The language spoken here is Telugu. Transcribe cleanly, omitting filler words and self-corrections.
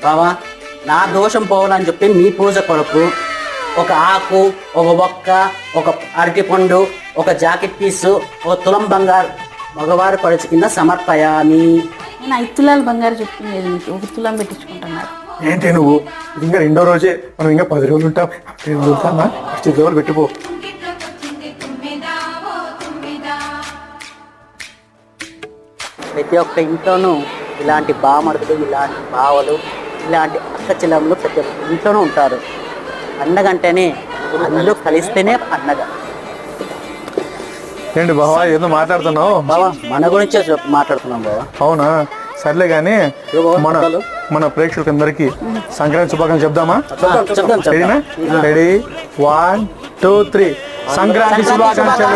బావా నా దోషం పోవాలని చెప్పి మీ పూజ కొరకు ఒక ఆకు, ఒక ఒక్క, ఒక అరటిపండు, ఒక జాకెట్ పీసు, ఒక తులం బంగారు మగవారి పడుచు కింద సమర్పయామి. నేను 5 తులాలు బంగారు చెప్పింది నీకు, 1 తులం పెట్టించుకుంటున్నారు. ఏంటి నువ్వు ఇంకా 2వ రోజే, మనం ఇంకా 10 రోజులు ఉంటాం. 10 రోజులు ఉంటామా? ఫస్ట్ 5 రోజులు పెట్టిపో. ప్రతి ఒక్క ఇంట్లోనూ ఇలాంటి బామడులు, ఇలాంటి బావలు, ఇలాంటి అక్క చెల్లెములు ప్రతి ఒక్క ఇంట్లోనూ ఉంటారు. పండగ అంటేనే అందరూ కలిస్తేనే పండగ. ఏంటి బావా ఏదో మాట్లాడుతున్నావు? బావా మన గురించే మాట్లాడుతున్నాం బావా. అవునా, సర్లే కానీ మన ప్రేక్షకులందరికీ సంక్రాంతి శుభాకాంక్షలు చెప్దామా? చెప్దాం. రెడీ 1 2 3 సంక్రాంతి శుభాకాంక్షలు.